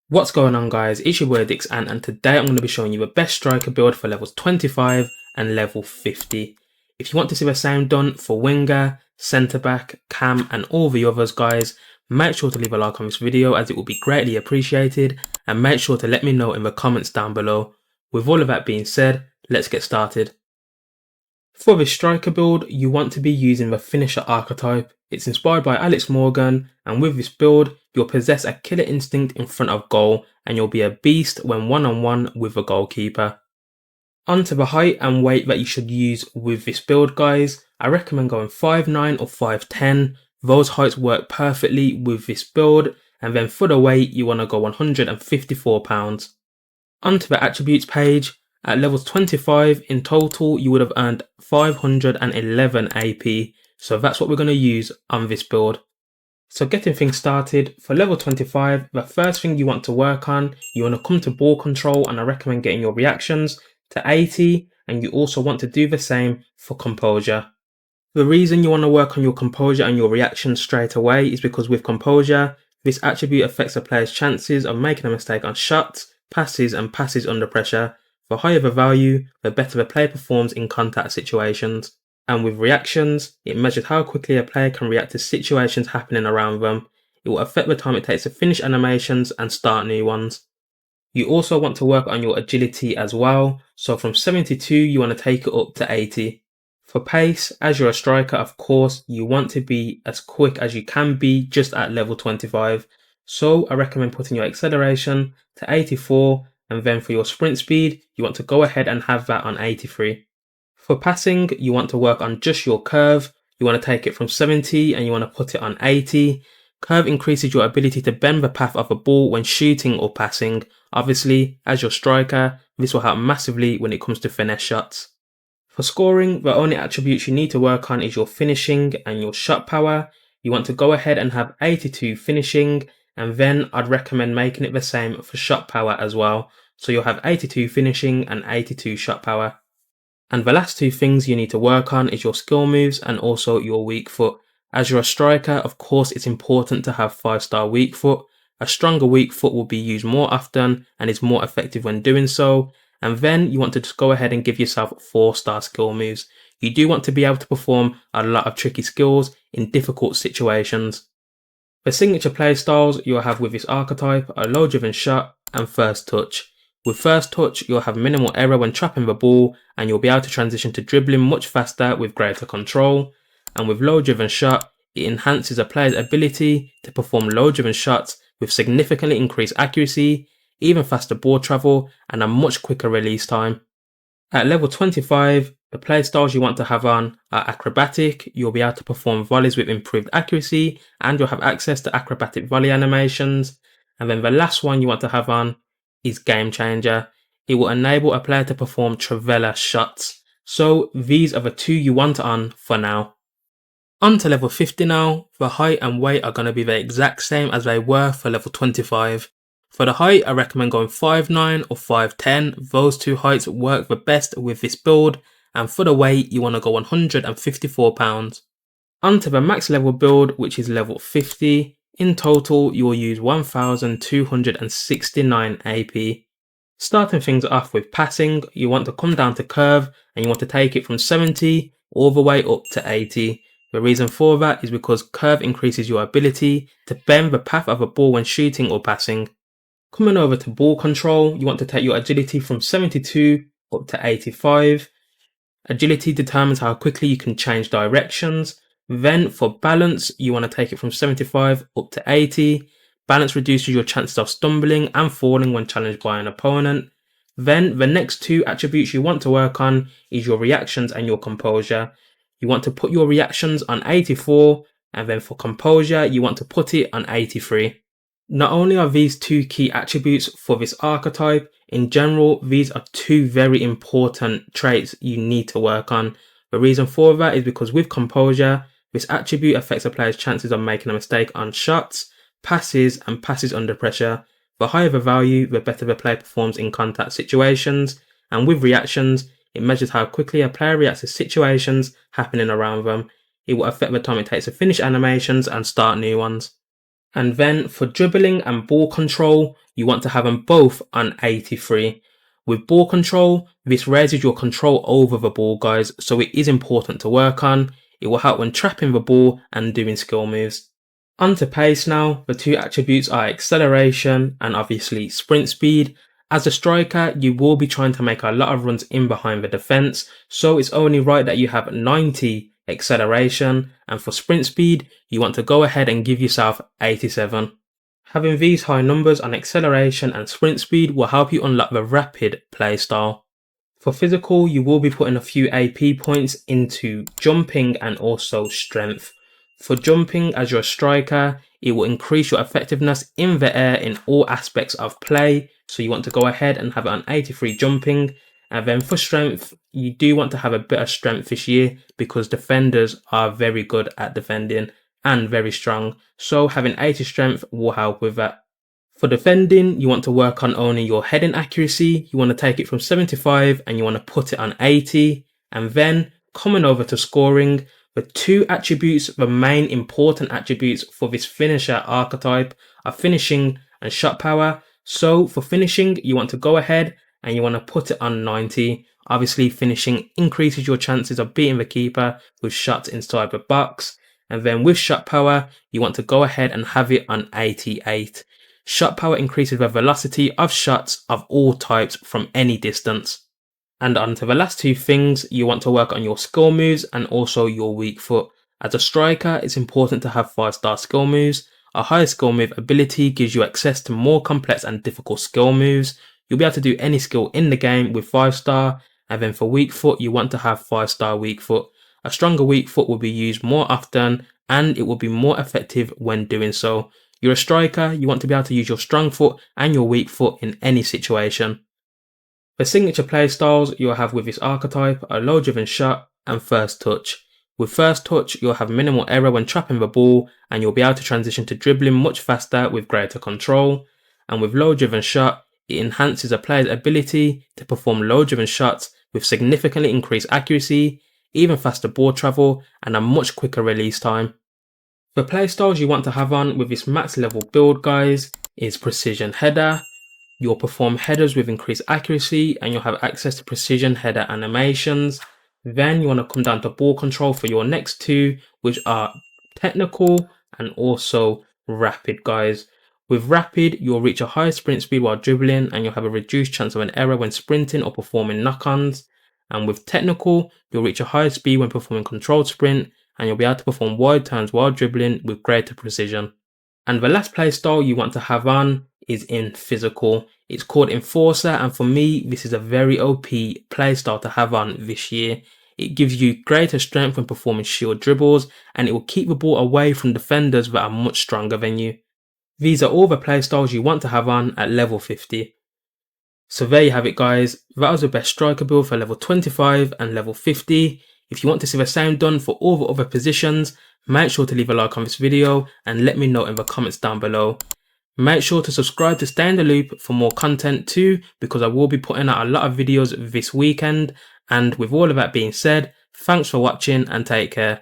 What's going on, guys? It's your boy AddictzAnt, and today I'm going to be showing you the best striker build for levels 25 and level 50. If you want to see the same done for winger, centre back, cam and all the others, guys, make sure to leave a like on this video as it will be greatly appreciated, and make sure to let me know in the comments down below. With all of that being said, let's get started. For this striker build, you want to be using the finisher archetype. It's inspired by Alex Morgan, and with this build, you'll possess a killer instinct in front of goal, and you'll be a beast when one-on-one with the goalkeeper. Onto the height and weight that you should use with this build, guys. I recommend going 5'9 or 5'10. Those heights work perfectly with this build, and then for the weight, you want to go 154 pounds. Onto the attributes page. At levels 25 in total, you would have earned 511 AP, so that's what we're going to use on this build. So getting things started, for level 25, the first thing you want to work on, you want to come to ball control, and I recommend getting your reactions to 80, and you also want to do the same for composure. The reason you want to work on your composure and your reactions straight away is because with composure, this attribute affects a player's chances of making a mistake on shots, passes and passes under pressure. The higher the value, the better the player performs in contact situations. And with reactions, it measures how quickly a player can react to situations happening around them. It will affect the time it takes to finish animations and start new ones. You also want to work on your agility as well, so from 72 you want to take it up to 80. For pace, as you're a striker, of course, you want to be as quick as you can be just at level 25. So I recommend putting your acceleration to 84, and then for your sprint speed, you want to go ahead and have that on 83. For passing, you want to work on just your curve. You want to take it from 70 and you want to put it on 80. Curve increases your ability to bend the path of a ball when shooting or passing. Obviously, as your striker, this will help massively when it comes to finesse shots. For scoring, the only attributes you need to work on is your finishing and your shot power. You want to go ahead and have 82 finishing, and then I'd recommend making it the same for shot power as well. So you'll have 82 finishing and 82 shot power. And the last two things you need to work on is your skill moves and also your weak foot. As you're a striker, of course, it's important to have 5-star weak foot. A stronger weak foot will be used more often and is more effective when doing so. And then you want to just go ahead and give yourself 4-star skill moves. You do want to be able to perform a lot of tricky skills in difficult situations. The signature play styles you'll have with this archetype are low driven shot and first touch. With first touch, you'll have minimal error when trapping the ball, and you'll be able to transition to dribbling much faster with greater control. And with low driven shot, it enhances a player's ability to perform low driven shots with significantly increased accuracy, even faster ball travel and a much quicker release time. At level 25, the play styles you want to have on are acrobatic. You'll be able to perform volleys with improved accuracy, and you'll have access to acrobatic volley animations. And then the last one you want to have on is game changer. It will enable a player to perform trivela shots. So these are the two you want on for now. On to level 50 now. The height and weight are going to be the exact same as they were for level 25. For the height, I recommend going 5'9 or 5'10. Those two heights work the best with this build. And for the weight, you want to go 154 pounds. On to the max level build, which is level 50. In total, you will use 1269 AP. Starting things off with passing, you want to come down to curve and you want to take it from 70 all the way up to 80. The reason for that is because curve increases your ability to bend the path of a ball when shooting or passing. Coming over to ball control, you want to take your agility from 72 up to 85. Agility determines how quickly you can change directions. Then for balance, you want to take it from 75 up to 80. Balance reduces your chances of stumbling and falling when challenged by an opponent. Then the next two attributes you want to work on is your reactions and your composure. You want to put your reactions on 84, and then for composure, you want to put it on 83. Not only are these two key attributes for this archetype, in general, these are two very important traits you need to work on. The reason for that is because with composure, this attribute affects a player's chances of making a mistake on shots, passes and passes under pressure. The higher the value, the better the player performs in contact situations. And with reactions, it measures how quickly a player reacts to situations happening around them. It will affect the time it takes to finish animations and start new ones. And then for dribbling and ball control, you want to have them both on 83. With ball control, this raises your control over the ball, guys, so it is important to work on. It will help when trapping the ball and doing skill moves. Onto pace now. The two attributes are acceleration and obviously sprint speed. As a striker, you will be trying to make a lot of runs in behind the defense, so it's only right that you have 90 acceleration, and for sprint speed, you want to go ahead and give yourself 87. Having these high numbers on acceleration and sprint speed will help you unlock the rapid playstyle. For physical, you will be putting a few AP points into jumping and also strength. For jumping, as you're a striker, it will increase your effectiveness in the air in all aspects of play, so you want to go ahead and have it on 83 jumping. And then for strength, you do want to have a bit of strength this year because defenders are very good at defending and very strong, so having 80 strength will help with that. For defending, you want to work on only your heading accuracy. You want to take it from 75 and you want to put it on 80. And then coming over to scoring, the two attributes, the main important attributes for this finisher archetype are finishing and shot power. So for finishing, you want to go ahead and you want to put it on 90. Obviously, finishing increases your chances of beating the keeper with shots inside the box. And then with shot power, you want to go ahead and have it on 88. Shot power increases the velocity of shots of all types from any distance. And onto the last two things, you want to work on your skill moves and also your weak foot. As a striker, it's important to have 5-star skill moves. A higher skill move ability gives you access to more complex and difficult skill moves. You'll be able to do any skill in the game with 5-star. And then for weak foot, you want to have 5-star weak foot. A stronger weak foot will be used more often and it will be more effective when doing so. You're a striker, you want to be able to use your strong foot and your weak foot in any situation. For signature playstyles, you'll have with this archetype a low driven shot and first touch. With first touch, you'll have minimal error when trapping the ball and you'll be able to transition to dribbling much faster with greater control. And with low driven shot, it enhances a player's ability to perform low driven shots with significantly increased accuracy, even faster ball travel and a much quicker release time. The playstyles you want to have on with this max level build, guys, is precision header. You'll perform headers with increased accuracy and you'll have access to precision header animations. Then you want to come down to ball control for your next two, which are technical and also rapid, guys. With rapid, you'll reach a higher sprint speed while dribbling and you'll have a reduced chance of an error when sprinting or performing knock-ons. And with technical, you'll reach a higher speed when performing controlled sprint and you'll be able to perform wide turns while dribbling with greater precision. And the last playstyle you want to have on is in physical. It's called Enforcer, and for me, this is a very OP playstyle to have on this year. It gives you greater strength when performing shield dribbles, and it will keep the ball away from defenders that are much stronger than you. These are all the playstyles you want to have on at level 50. So there you have it, guys. That was the best striker build for level 25 and level 50. If you want to see the same done for all the other positions, make sure to leave a like on this video and let me know in the comments down below. Make sure to subscribe to stay in the loop for more content too, because I will be putting out a lot of videos this weekend. And with all of that being said, thanks for watching and take care.